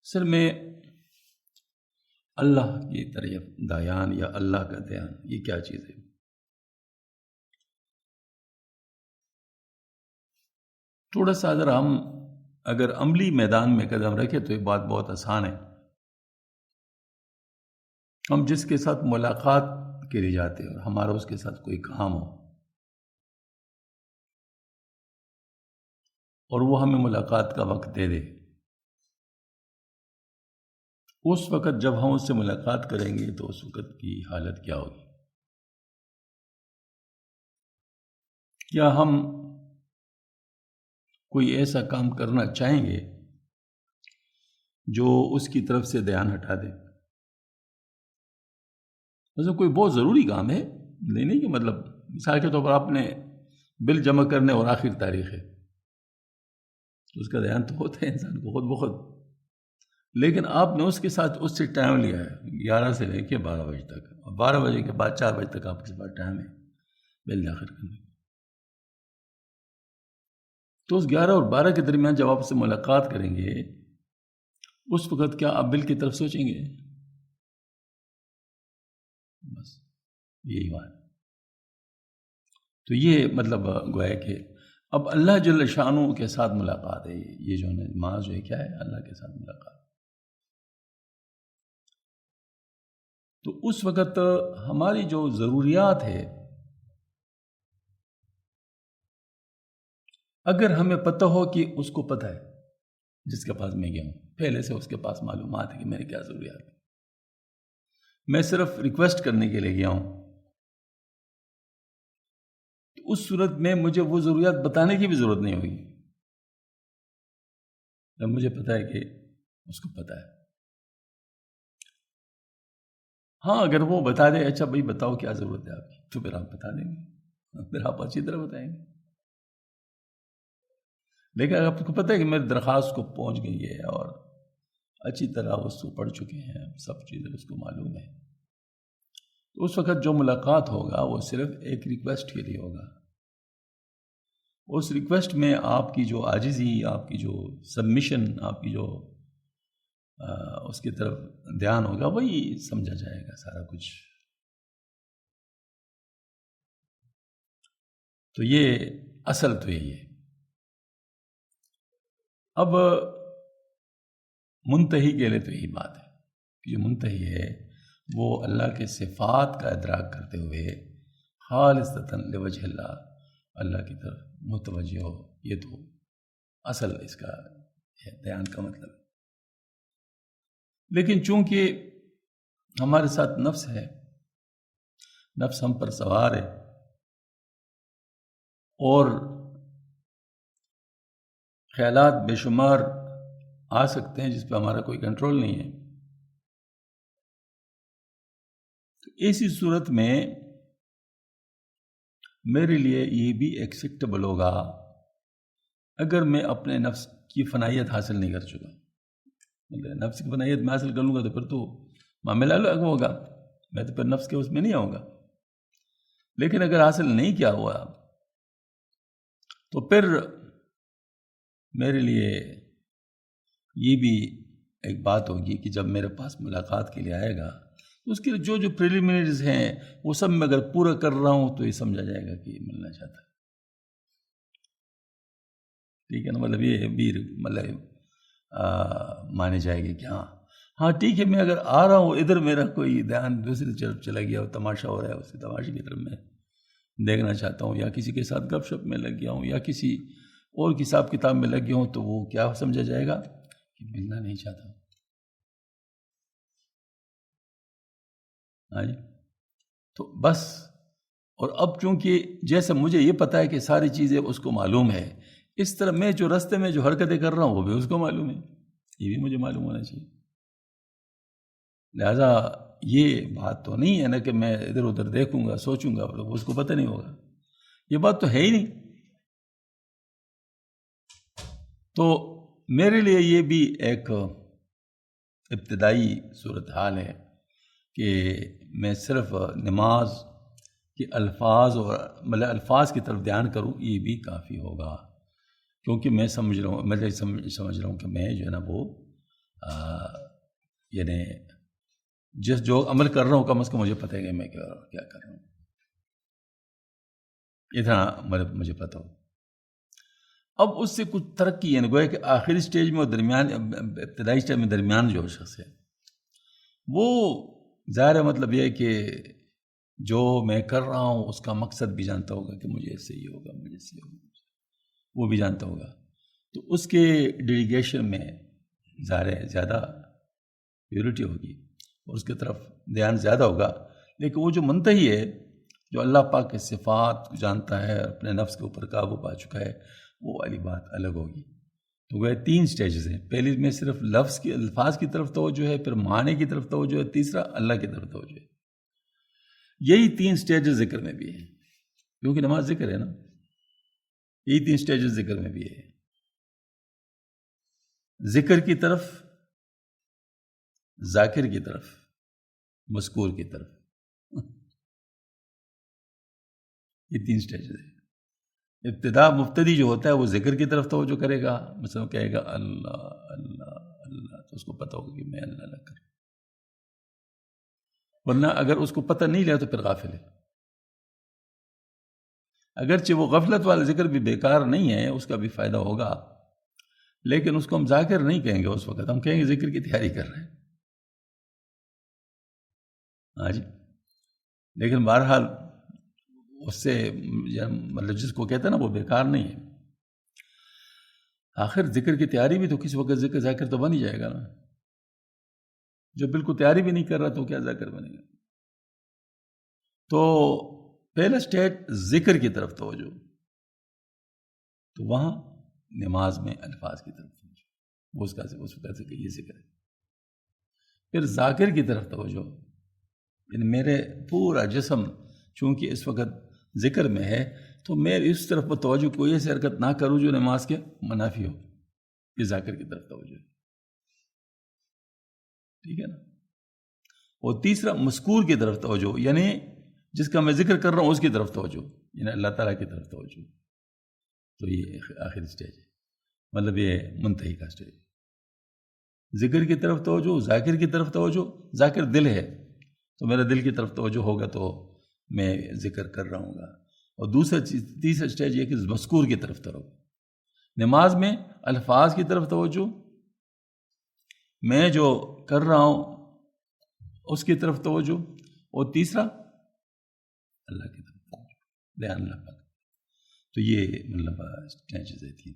اصل میں اللہ کی طرف دھیان یا اللہ کا دھیان یہ کیا چیز ہے؟ تھوڑا سا اگر عملی میدان میں قدم رکھے تو یہ بات بہت آسان ہے. ہم جس کے ساتھ ملاقات کے لیے جاتے ہیں اور ہمارا اس کے ساتھ کوئی کام ہو اور وہ ہمیں ملاقات کا وقت دے دے، اس وقت جب ہم اس سے ملاقات کریں گے تو اس وقت کی حالت کیا ہوگی؟ کیا ہم کوئی ایسا کام کرنا چاہیں گے جو اس کی طرف سے دھیان ہٹا دے؟ ویسے کوئی بہت ضروری کام ہے، نہیں کہ مطلب مثال کے طور پر آپ نے بل جمع کرنے اور آخر تاریخ ہے تو اس کا دھیان تو ہوتا ہے انسان کو خود بخود، لیکن آپ نے اس کے ساتھ اس سے ٹائم لیا ہے 11 سے لے کے 12 بجے تک، اور 12 بجے کے بعد 4 بجے تک آپ کے پاس ٹائم ہے بل داخل کرنے کا. تو اس 11 اور 12 کے درمیان جب آپ سے ملاقات کریں گے اس وقت کیا آپ بل کی طرف سوچیں گے؟ بس یہی بات. تو یہ مطلب گویا کہ اب اللہ جل شانہ کے ساتھ ملاقات ہے، یہ جو نماز جو ہے کیا ہے؟ اللہ کے ساتھ ملاقات. تو اس وقت ہماری جو ضروریات ہے اگر ہمیں پتہ ہو کہ اس کو پتہ ہے جس کے پاس میں گیا ہوں، پہلے سے اس کے پاس معلومات ہے کہ میرے کیا ضروریات ہیں، میں صرف ریکویسٹ کرنے کے لیے گیا ہوں، تو اس صورت میں مجھے وہ ضروریات بتانے کی بھی ضرورت نہیں ہوگی، جب مجھے پتہ ہے کہ اس کو پتہ ہے. ہاں اگر وہ بتا دے اچھا بھائی بتاؤ کیا ضرورت ہے آپ کی، تو پھر آپ بتا دیں گے، پھر آپ اچھی طرح بتائیں گے. لیکن اگر آپ کو پتہ ہے کہ میری درخواست کو پہنچ گئی ہے اور اچھی طرح اس کو پڑھ چکے ہیں، سب چیزیں اس کو معلوم ہے، تو اس وقت جو ملاقات ہوگا وہ صرف ایک ریکویسٹ کے لیے ہوگا. اس ریکویسٹ میں آپ کی جو عاجزی، آپ کی جو سبمیشن، آپ کی جو اس کی طرف دھیان ہوگا وہی سمجھا جائے گا سارا کچھ. تو یہ اصل تو یہی ہے. اب منتہی کے لیے تو یہی بات ہے کہ جو منتہی ہے وہ اللہ کے صفات کا ادراک کرتے ہوئے خالصتاً لوجہ اللہ، اللہ کی طرف متوجہ ہو. یہ تو اصل اس کا دھیان کا مطلب ہے. لیکن چونکہ ہمارے ساتھ نفس ہے، نفس ہم پر سوار ہے اور خیالات بے شمار آ سکتے ہیں جس پہ ہمارا کوئی کنٹرول نہیں ہے، تو ایسی صورت میں میرے لیے یہ بھی ایکسیپٹیبل ہوگا اگر میں اپنے نفس کی فنائیت حاصل نہیں کر چکا. نفس کی فنائیت میں حاصل کر لوں گا تو پھر تو معاملہ الگ ہوگا، میں تو پھر نفس کے اس میں نہیں آؤں گا. لیکن اگر حاصل نہیں کیا ہوا تو پھر میرے لیے یہ بھی ایک بات ہوگی کہ جب میرے پاس ملاقات کے لیے آئے گا تو اس کے جو جو پریلیمنریز ہیں وہ سب میں اگر پورا کر رہا ہوں تو یہ سمجھا جائے گا کہ یہ ملنا چاہتا ہے. ٹھیک ہے نا، مطلب یہ بھی مطلب مانے جائے گی کہ ہاں ٹھیک ہے، میں اگر آ رہا ہوں ادھر میرا کوئی دھیان دوسری طرف چلا گیا اور تماشا ہو رہا ہے، اسی تماشے کی طرف میں دیکھنا چاہتا ہوں، یا کسی کے ساتھ گپ شپ میں لگ گیا ہوں یا کسی اور حساب کتاب میں لگ گیا ہوں، تو وہ کیا سمجھا جائے گا کہ ملنا نہیں چاہتا. ہاں جی، تو بس. اور اب چونکہ جیسے مجھے یہ پتا ہے کہ ساری چیزیں اس کو معلوم ہے، اس طرح میں جو راستے میں جو حرکتیں کر رہا ہوں وہ بھی اس کو معلوم ہے، یہ بھی مجھے معلوم ہونا چاہیے. لہذا یہ بات تو نہیں ہے نا کہ میں ادھر ادھر دیکھوں گا سوچوں گا اس کو پتہ نہیں ہوگا، یہ بات تو ہے ہی نہیں. تو میرے لیے یہ بھی ایک ابتدائی صورتحال ہے کہ میں صرف نماز کے الفاظ اور مطلب الفاظ کی طرف دھیان کروں، یہ بھی کافی ہوگا، کیونکہ میں سمجھ رہا ہوں کہ میں جو ہے نا وہ یعنی جو عمل کر رہا ہوں کم از کم مجھے پتہ ہے کہ میں کیا کر رہا ہوں، اتنا مجھے پتہ ہو۔ اب اس سے کچھ ترقی، یعنی گویا کہ آخری سٹیج میں اور ابتدائی سٹیج میں درمیان جو شخص ہے وہ ظاہر ہے مطلب یہ ہے کہ جو میں کر رہا ہوں اس کا مقصد بھی جانتا ہوگا کہ مجھے اس سے یہ ہوگا، مجھے اس سے ہوگا، وہ بھی جانتا ہوگا، تو اس کے ڈیلیگیشن میں ظاہر ہے زیادہ پیورٹی ہوگی اور اس کی طرف دھیان زیادہ ہوگا۔ لیکن وہ جو منتہی ہے، جو اللہ پاک کے صفات کو جانتا ہے، اپنے نفس کے اوپر قابو پا چکا ہے، وہ والی بات الگ ہوگی۔ تو وہ 3 سٹیجز ہیں، پہلی میں صرف الفاظ کی طرف توجہ ہے، پھر معنی کی طرف توجہ ہے، تیسرا اللہ کی طرف توجہ ہے۔ یہی 3 سٹیجز ذکر میں بھی ہیں، کیونکہ نماز ذکر ہے نا، یہی 3 سٹیجز ذکر میں بھی ہے، ذکر کی طرف، ذاکر کی طرف، مذکور کی طرف، یہ 3 سٹیجز ہیں۔ ابتدا مبتدی جو ہوتا ہے وہ ذکر کی طرف توجہ کرے گا، مثلا کہے گا اللہ اللہ اللہ، تو اس کو پتہ ہوگا کہ میں اللہ اللہ کروں، ورنہ اگر اس کو پتہ نہیں لیا تو پھر غافل ہے۔ اگرچہ وہ غفلت والا ذکر بھی بیکار نہیں ہے، اس کا بھی فائدہ ہوگا، لیکن اس کو ہم ذاکر نہیں کہیں گے، اس وقت ہم کہیں گے ذکر کی تیاری کر رہے ہیں۔ ہاں جی، لیکن بہرحال اس سے مطلب جس کو کہتے ہیں نا وہ بیکار نہیں ہے۔ آخر ذکر کی تیاری بھی تو کسی وقت ذکر ذاکر تو بن ہی جائے گا نا، جو بالکل تیاری بھی نہیں کر رہا تو کیا ذاکر بنے گا؟ تو پہلا سٹیج ذکر کی طرف توجہ، تو وہاں نماز میں الفاظ کی طرف توجہ، وہ اس کا یہ ذکر ہے۔ پھر ذاکر کی طرف توجہ، یعنی میرے پورا جسم چونکہ اس وقت ذکر میں ہے تو میں اس طرف توجہ کوئی ایسی حرکت نہ کروں جو نماز کے منافی ہو، یہ ذاکر کی طرف توجہ ہے، ٹھیک ہے نا۔ اور تیسرا مذکور کی طرف توجہ، یعنی جس کا میں ذکر کر رہا ہوں اس کی طرف توجہ، یعنی اللہ تعالیٰ کی طرف توجہ، تو یہ آخری سٹیج ہے، مطلب یہ منتہی کا سٹیج۔ ذکر کی طرف توجہ، ذاکر کی طرف توجہ، ذاکر دل ہے تو میرا دل کی طرف توجہ ہوگا تو میں ذکر کر رہا ہوں گا، اور تیسرا سٹیج یہ کہ مذکور کی طرف توجہ، نماز میں الفاظ کی طرف توجہ، میں جو کر رہا ہوں اس کی طرف توجہ، اور تیسرا اللہ کی طرف توجہ، دھیان اللہ پاک۔ تو یہ مطلب چیزیں تھیں۔